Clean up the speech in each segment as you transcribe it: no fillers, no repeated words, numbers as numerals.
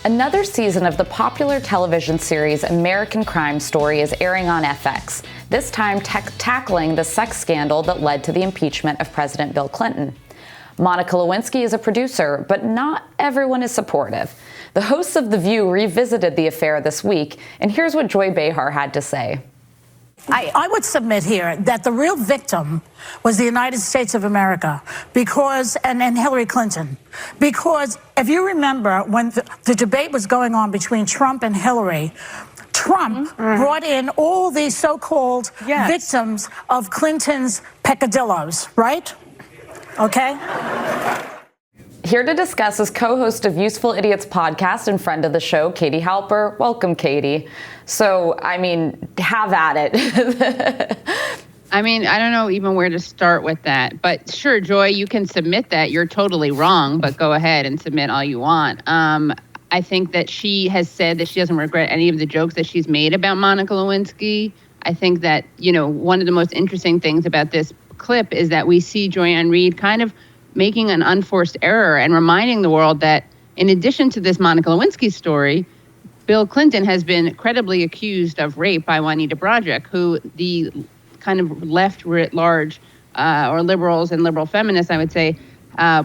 Another season of the popular television series American Crime Story is airing on FX, this time tackling the sex scandal that led to the impeachment of President Bill Clinton. Monica Lewinsky is a producer, but not everyone is supportive. The hosts of The View revisited the affair this week, and here's what Joy Behar had to say. I would submit here that the real victim was the United States of America and Hillary Clinton. Because if you remember when the debate was going on between Trump and Hillary, Trump brought in all these so-called victims of Clinton's peccadillos, right? Okay? Here to discuss is co-host of Useful Idiots podcast and friend of the show, Katie Halper. Welcome, Katie. So, have at it. I don't know even where to start with that. But sure, Joy, you can submit that. You're totally wrong, but go ahead and submit all you want. I think that she has said that she doesn't regret any of the jokes that she's made about Monica Lewinsky. I think that, one of the most interesting things about this clip is that we see Joy-Ann Reid kind of making an unforced error and reminding the world that in addition to this Monica Lewinsky story, Bill Clinton has been credibly accused of rape by Juanita Broaddrick, who the kind of left writ large, or liberals and liberal feminists, I would say,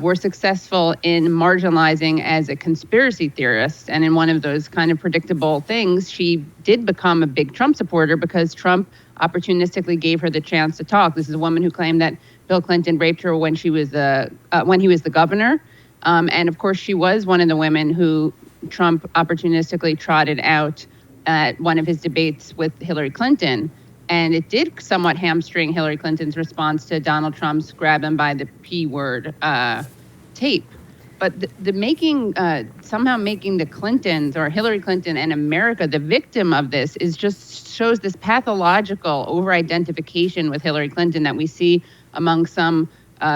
were successful in marginalizing as a conspiracy theorist. And in one of those kind of predictable things, she did become a big Trump supporter because Trump opportunistically gave her the chance to talk. This is a woman who claimed that Bill Clinton raped her when he was the governor. And of course, she was one of the women who Trump opportunistically trotted out at one of his debates with Hillary Clinton. And it did somewhat hamstring Hillary Clinton's response to Donald Trump's grab him by the P word tape. But somehow making the Clintons or Hillary Clinton and America the victim of this shows this pathological over-identification with Hillary Clinton that we see among some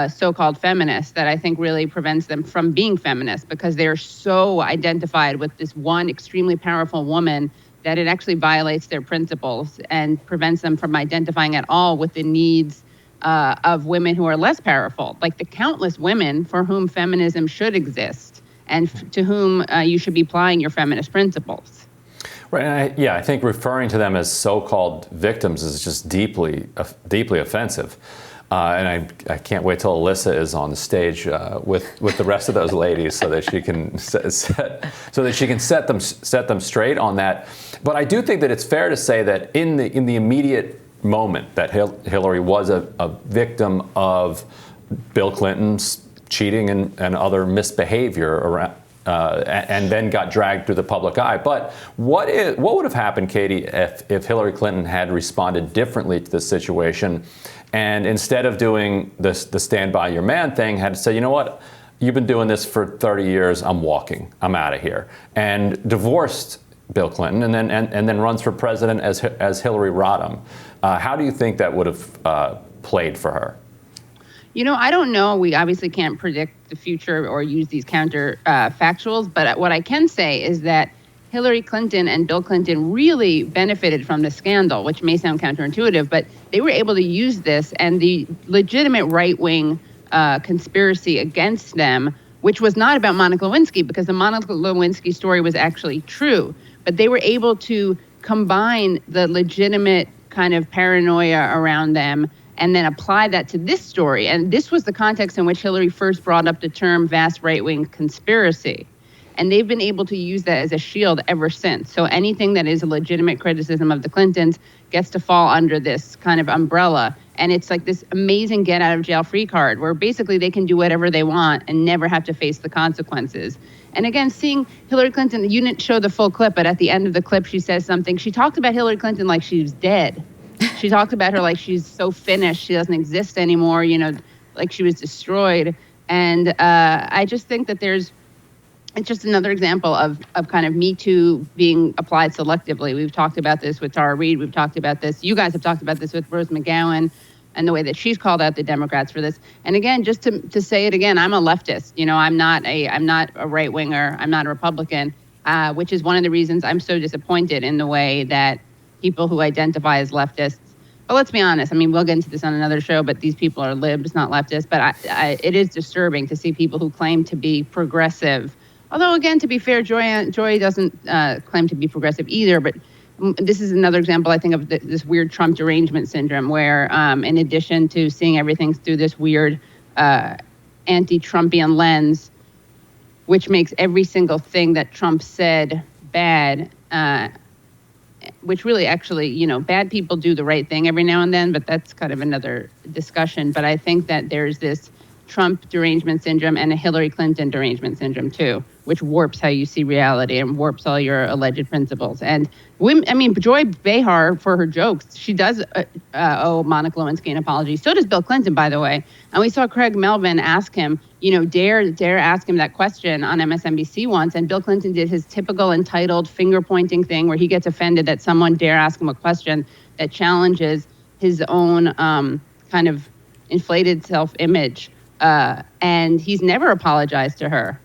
so-called feminists that I think really prevents them from being feminists because they're so identified with this one extremely powerful woman that it actually violates their principles and prevents them from identifying at all with the needs of women who are less powerful, like the countless women for whom feminism should exist and to whom you should be applying your feminist principles. Right, and I think referring to them as so-called victims is just deeply offensive. And I can't wait till Alyssa is on the stage with the rest of those ladies so that she can set them straight on that. But I do think that it's fair to say that in the immediate moment that Hillary was a victim of Bill Clinton's cheating and other misbehavior around, and then got dragged through the public eye. But what would have happened, Katie, if Hillary Clinton had responded differently to this situation? And instead of doing the stand by your man thing, had to say, you know what, you've been doing this for 30 years, I'm walking, I'm out of here. And divorced Bill Clinton and then runs for president as Hillary Rodham. How do you think that would have played for her? I don't know. We obviously can't predict the future or use these counter factuals. But what I can say is that Hillary Clinton and Bill Clinton really benefited from the scandal, which may sound counterintuitive, but they were able to use this and the legitimate right-wing conspiracy against them, which was not about Monica Lewinsky, because the Monica Lewinsky story was actually true. But they were able to combine the legitimate kind of paranoia around them and then apply that to this story. And this was the context in which Hillary first brought up the term vast right-wing conspiracy. And they've been able to use that as a shield ever since. So anything that is a legitimate criticism of the Clintons gets to fall under this kind of umbrella. And it's like this amazing get out of jail free card where basically they can do whatever they want and never have to face the consequences. And again, seeing Hillary Clinton, you didn't show the full clip, but at the end of the clip, she says something. She talked about Hillary Clinton like she was dead. She talked about her like she's so finished, she doesn't exist anymore, like she was destroyed. And I just think that it's just another example of kind of MeToo being applied selectively. We've talked about this with Tara Reid. We've talked about this. You guys have talked about this with Rose McGowan and the way that she's called out the Democrats for this. And again, just to say it again, I'm a leftist. I'm not a right winger. I'm not a Republican, which is one of the reasons I'm so disappointed in the way that people who identify as leftists. But let's be honest. We'll get into this on another show, but these people are libs, not leftists. But it is disturbing to see people who claim to be progressive Although, again, to be fair, Joy doesn't claim to be progressive either, but this is another example, I think, of this weird Trump derangement syndrome, where in addition to seeing everything through this weird anti-Trumpian lens, which makes every single thing that Trump said bad, which really actually, bad people do the right thing every now and then, but that's kind of another discussion. But I think that there's this Trump derangement syndrome and a Hillary Clinton derangement syndrome too, which warps how you see reality and warps all your alleged principles. And Joy Behar, for her jokes, she does owe Monica Lewinsky an apology. So does Bill Clinton, by the way. And we saw Craig Melvin ask him, dare ask him that question on MSNBC once. And Bill Clinton did his typical entitled finger pointing thing where he gets offended that someone dare ask him a question that challenges his own kind of inflated self-image. And he's never apologized to her.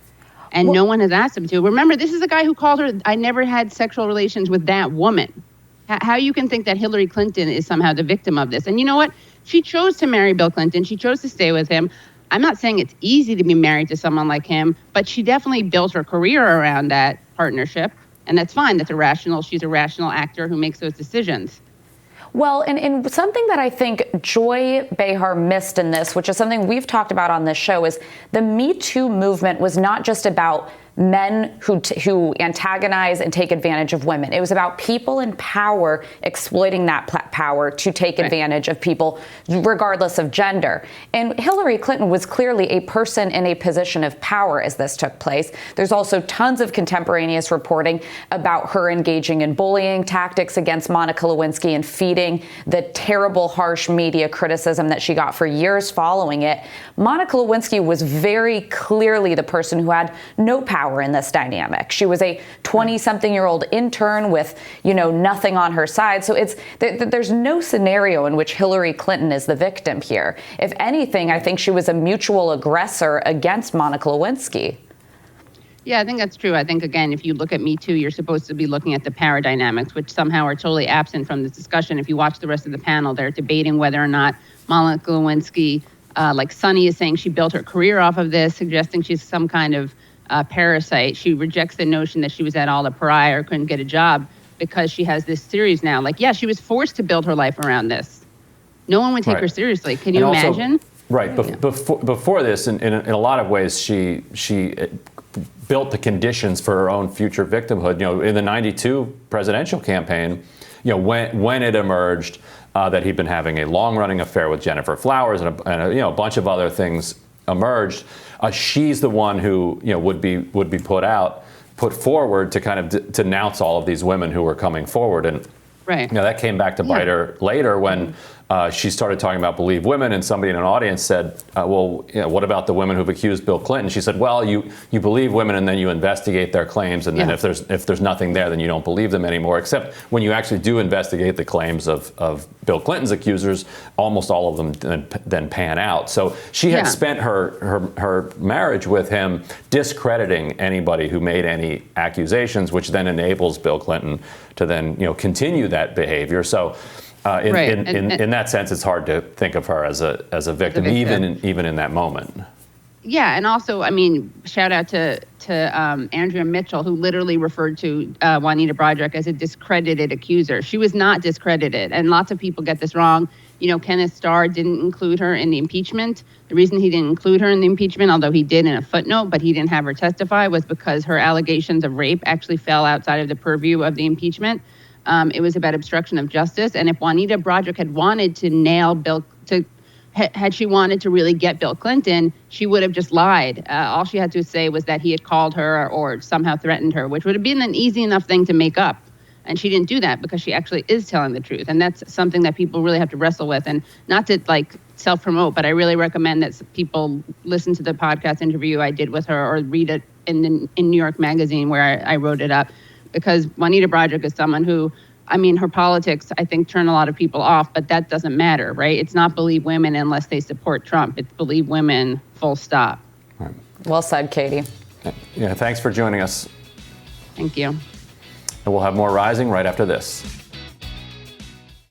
And no one has asked him to. Remember, this is a guy who called her, I never had sexual relations with that woman. How you can think that Hillary Clinton is somehow the victim of this. And you know what? She chose to marry Bill Clinton. She chose to stay with him. I'm not saying it's easy to be married to someone like him, but she definitely built her career around that partnership. And that's fine. She's a rational actor who makes those decisions. Well, and something that I think Joy Behar missed in this, which is something we've talked about on this show, is the MeToo movement was not just about men who antagonize and take advantage of women. It was about people in power exploiting that power to take advantage of people, regardless of gender. And Hillary Clinton was clearly a person in a position of power as this took place. There's also tons of contemporaneous reporting about her engaging in bullying tactics against Monica Lewinsky and feeding the terrible, harsh media criticism that she got for years following it. Monica Lewinsky was very clearly the person who had no power in this dynamic. She was a 20-something-year-old intern with, nothing on her side. So there's no scenario in which Hillary Clinton is the victim here. If anything, I think she was a mutual aggressor against Monica Lewinsky. Yeah, I think that's true. I think, again, if you look at Me Too, you're supposed to be looking at the power dynamics, which somehow are totally absent from this discussion. If you watch the rest of the panel, they're debating whether or not Monica Lewinsky, like Sunny is saying, she built her career off of this, suggesting she's some kind of parasite. She rejects the notion that she was at all a pariah or couldn't get a job because she has this series now. She was forced to build her life around this. No one would take her seriously. Can you imagine? Right. Before this, in a lot of ways, she built the conditions for her own future victimhood. In the '92 presidential campaign, when it emerged that he'd been having a long-running affair with Jennifer Flowers and a bunch of other things emerged. She's the one who would be put forward to kind of denounce all of these women who were coming forward, and that came back to bite her later when she started talking about Believe Women, and somebody in an audience said, what about the women who've accused Bill Clinton? She said, well, you believe women and then you investigate their claims, and then if there's nothing there, then you don't believe them anymore, except when you actually do investigate the claims of Bill Clinton's accusers, almost all of them then pan out. So she had spent her marriage with him discrediting anybody who made any accusations, which then enables Bill Clinton to then continue that behavior. So in that sense, it's hard to think of her as a victim, even in that moment. Yeah, and also, shout out to Andrea Mitchell, who literally referred to Juanita Broaddrick as a discredited accuser. She was not discredited, and lots of people get this wrong. Kenneth Starr didn't include her in the impeachment. The reason he didn't include her in the impeachment, although he did in a footnote, but he didn't have her testify, was because her allegations of rape actually fell outside of the purview of the impeachment. It was about obstruction of justice. And if Juanita Broaddrick had wanted to nail had she wanted to really get Bill Clinton, she would have just lied. All she had to say was that he had called her or somehow threatened her, which would have been an easy enough thing to make up. And she didn't do that because she actually is telling the truth. And that's something that people really have to wrestle with. And not to self-promote, but I really recommend that people listen to the podcast interview I did with her or read it in New York Magazine where I wrote it up. Because Juanita Broaddrick is someone who, her politics, I think, turn a lot of people off, but that doesn't matter, right? It's not Believe Women unless they support Trump. It's Believe Women, full stop. Right. Well said, Katie. Yeah, thanks for joining us. Thank you. And we'll have more Rising right after this.